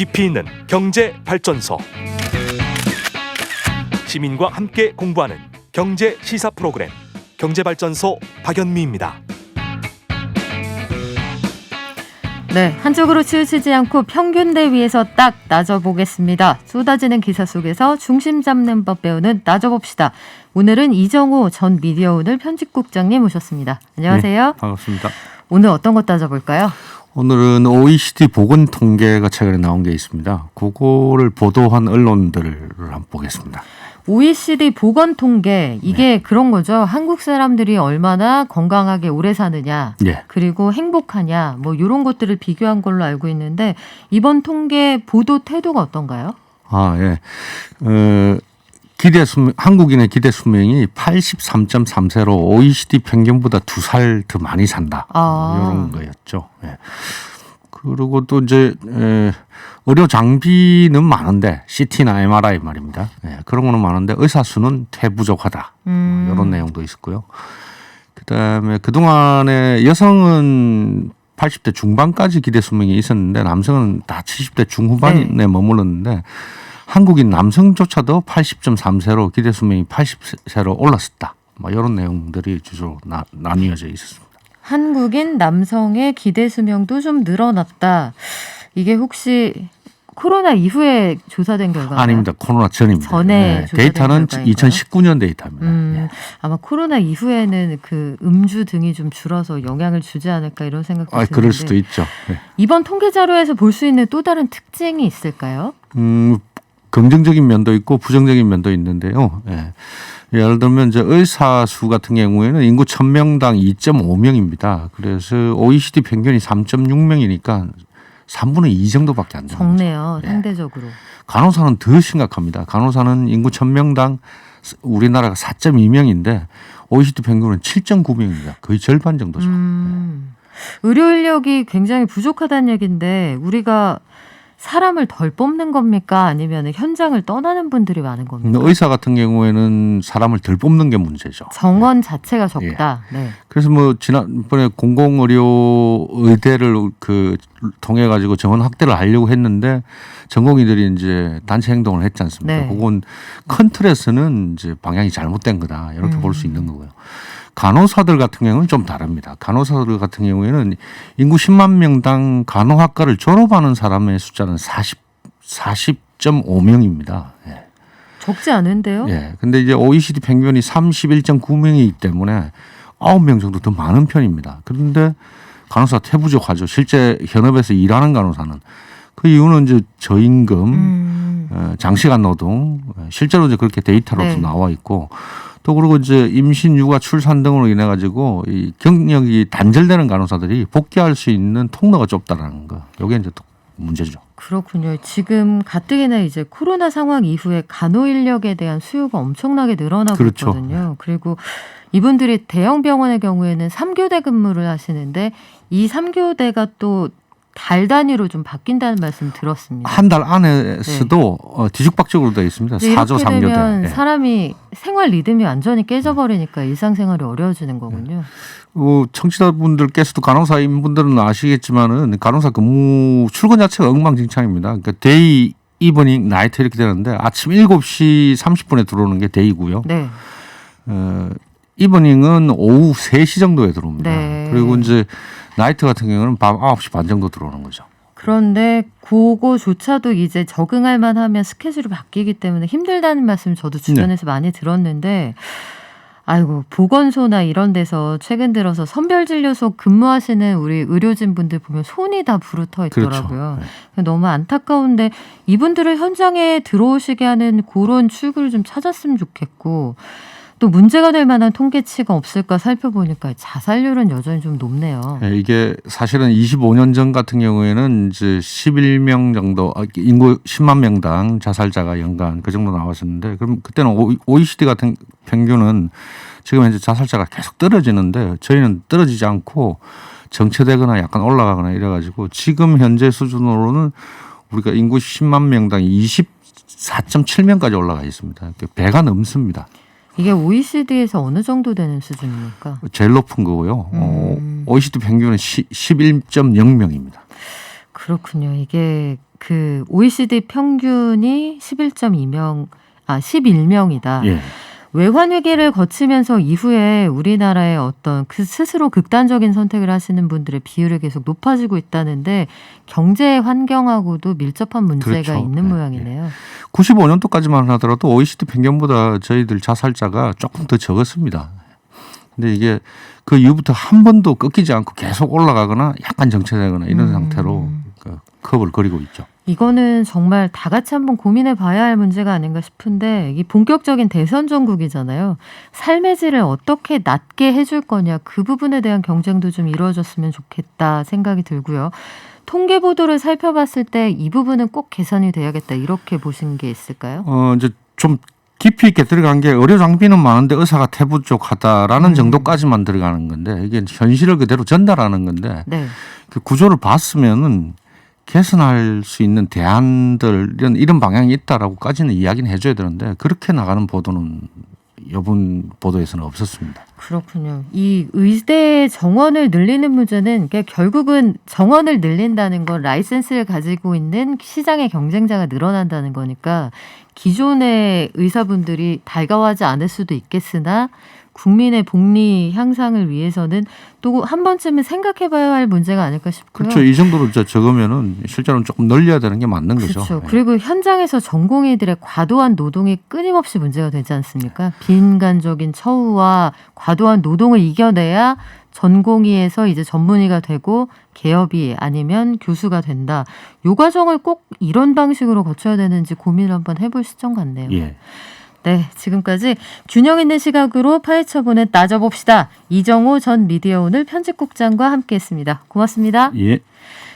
깊이 있는 경제 발전소. 시민과 함께 공부하는 경제 시사 프로그램 경제발전소 박연미입니다. 네, 한쪽으로 치우치지 않고 평균 대비해서 딱 나눠보겠습니다. 쏟아지는 기사 속에서 중심 잡는 법 배우는 나눠봅시다. 오늘은 이정호 전 미디어오늘 편집국장님 모셨습니다. 안녕하세요. 네, 반갑습니다. 오늘 어떤 것 따져볼까요? 오늘은 OECD 보건 통계가 최근에 나온 게 있습니다. 그거를 보도한 언론들을 한번 보겠습니다. OECD 보건 통계, 이게 그런 거죠. 한국 사람들이 얼마나 건강하게 오래 사느냐, 그리고 행복하냐, 뭐 이런 것들을 비교한 걸로 알고 있는데 이번 통계 보도 태도가 어떤가요? 한국인의 기대 수명이 83.3세로 OECD 평균보다 2살 더 많이 산다. 이런 거였죠. 예. 그리고 또 이제 의료 장비는 많은데 CT나 MRI 말입니다. 예, 그런 거는 많은데 의사 수는 퇴부족하다. 이런 내용도 있었고요. 그다음에 그동안에 여성은 80대 중반까지 기대 수명이 있었는데 남성은 다 70대 중후반에 머물렀는데 한국인 남성조차도 80.3세로 기대 수명이 80세로 올랐었다. 뭐 이런 내용들이 주로 나뉘어져 있었습니다. 한국인 남성의 기대 수명도 좀 늘어났다. 이게 혹시 코로나 이후에 조사된 결과인가요? 아닙니다. 코로나 전입니다. 전에 데이터는 2019년 데이터입니다. 아마 코로나 이후에는 그 음주 등이 좀 줄어서 영향을 주지 않을까 이런 생각도 드는데. 그럴 수도 있죠. 네. 이번 통계 자료에서 볼 수 있는 또 다른 특징이 있을까요? 긍정적인 면도 있고 부정적인 면도 있는데요. 예. 예를 들면 이제 의사 수 같은 경우에는 인구 1000명당 2.5명입니다. 그래서 OECD 평균이 3.6명이니까 3분의 2 정도밖에 안 되는 적네요. 거죠. 상대적으로. 간호사는 더 심각합니다. 간호사는 인구 1000명당 우리나라가 4.2명인데 OECD 평균은 7.9명입니다. 거의 절반 정도죠. 의료 인력이 굉장히 부족하다는 얘기인데 우리가 사람을 덜 뽑는 겁니까? 아니면 현장을 떠나는 분들이 많은 겁니까? 의사 같은 경우에는 사람을 덜 뽑는 게 문제죠. 정원 자체가 적다. 예. 네. 그래서 뭐 지난번에 공공의료 의대를 통해 가지고 정원 확대를 하려고 했는데 전공의들이 이제 단체 행동을 했지 않습니까? 네. 그건 큰 틀에서는 이제 방향이 잘못된 거다 이렇게 볼 수 있는 거고요. 간호사들 같은 경우는 좀 다릅니다. 간호사들 같은 경우에는 인구 10만 명당 간호학과를 졸업하는 사람의 숫자는 40.5명입니다. 예. 적지 않은데요? 예. 근데 이제 OECD 평균이 31.9명이기 때문에 9명 정도 더 많은 편입니다. 그런데 간호사 퇴부족하죠. 실제 현업에서 일하는 간호사는. 그 이유는 이제 저임금, 장시간 노동, 실제로 이제 그렇게 데이터로도 나와 있고 또 그리고 이제 임신, 육아, 출산 등으로 인해 가지고 이 경력이 단절되는 간호사들이 복귀할 수 있는 통로가 좁다라는 거. 이게 이제 또 문제죠. 그렇군요. 지금 가뜩이나 이제 코로나 상황 이후에 간호 인력에 대한 수요가 엄청나게 늘어나고 있거든요. 그리고 이분들이 대형 병원의 경우에는 3교대 근무를 하시는데 이 3교대가 또 달 단위로 좀 바뀐다는 말씀 들었습니다. 한 달 안에서도 뒤죽박죽으로 되어 있습니다. 4조 3교대. 되면 사람이 생활 리듬이 완전히 깨져버리니까 일상생활이 어려워지는 거군요. 청취자분들께서도 간호사인 분들은 아시겠지만은 간호사 근무 출근 자체가 엉망진창입니다. 그러니까 데이, 이브닝, 나이트 이렇게 되는데 아침 7시 30분에 들어오는 게 데이고요. 네. 이브닝은 오후 3시 정도에 들어옵니다. 네. 그리고 이제 나이트 같은 경우는 밤 9시 반 정도 들어오는 거죠. 그런데 그거조차도 이제 적응할 만하면 스케줄이 바뀌기 때문에 힘들다는 말씀 저도 주변에서 많이 들었는데 아이고 보건소나 이런 데서 최근 들어서 선별진료소 근무하시는 우리 의료진 분들 보면 손이 다 부르터 있더라고요. 그렇죠. 너무 안타까운데 이분들을 현장에 들어오시게 하는 그런 출구를 좀 찾았으면 좋겠고 또 문제가 될 만한 통계치가 없을까 살펴보니까 자살률은 여전히 좀 높네요. 네, 이게 사실은 25년 전 같은 경우에는 이제 11명 정도 인구 10만 명당 자살자가 연간 그 정도 나왔었는데 그럼 그때는 OECD 같은 평균은 지금 현재 자살자가 계속 떨어지는데 저희는 떨어지지 않고 정체되거나 약간 올라가거나 이래가지고 지금 현재 수준으로는 우리가 인구 10만 명당 24.7명까지 올라가 있습니다. 배가 넘습니다. 이게 OECD에서 어느 정도 되는 수준입니까? 제일 높은 거고요. OECD 평균은 11.0명입니다. 그렇군요. 이게 그 OECD 평균이 11.2명, 11명이다. 외환 위기를 거치면서 이후에 우리나라의 어떤 그 스스로 극단적인 선택을 하시는 분들의 비율이 계속 높아지고 있다는데 경제 환경하고도 밀접한 문제가 그렇죠. 있는 모양이네요. 95년도까지만 하더라도 OECD 평균보다 저희들 자살자가 조금 더 적었습니다. 근데 이게 그 이후부터 한 번도 꺾이지 않고 계속 올라가거나 약간 정체되거나 이런 상태로 그 컵을 그리고 있죠. 이거는 정말 다 같이 한번 고민해 봐야 할 문제가 아닌가 싶은데 이 본격적인 대선 전국이잖아요. 삶의 질을 어떻게 낮게 해줄 거냐 그 부분에 대한 경쟁도 좀 이루어졌으면 좋겠다 생각이 들고요. 통계 보도를 살펴봤을 때 이 부분은 꼭 개선이 돼야겠다 이렇게 보신 게 있을까요? 이제 좀 깊이 있게 들어간 게 의료 장비는 많은데 의사가 태부족하다라는 정도까지만 들어가는 건데 이게 현실을 그대로 전달하는 건데 네. 그 구조를 봤으면은 개선할 수 있는 대안들 이런 방향이 있다라고까지는 이야기는 해줘야 되는데 그렇게 나가는 보도는 이번 보도에서는 없었습니다. 그렇군요. 이 의대 정원을 늘리는 문제는 결국은 정원을 늘린다는 건 라이센스를 가지고 있는 시장의 경쟁자가 늘어난다는 거니까 기존의 의사분들이 달가워하지 않을 수도 있겠으나 국민의 복리 향상을 위해서는 또 한 번쯤은 생각해봐야 할 문제가 아닐까 싶고요. 그렇죠. 이 정도로 적으면은 실제로는 조금 늘려야 되는 게 맞는 거죠. 그렇죠. 그리고 현장에서 전공의들의 과도한 노동이 끊임없이 문제가 되지 않습니까? 비인간적인 처우와 과도한 노동을 이겨내야 전공의에서 이제 전문의가 되고 개업이 아니면 교수가 된다. 요 과정을 꼭 이런 방식으로 거쳐야 되는지 고민을 한번 해볼 시점 같네요. 예. 네, 지금까지 균형 있는 시각으로 파헤쳐보는 따져봅시다. 이정호 전 미디어오늘 편집국장과 함께했습니다. 고맙습니다. 예.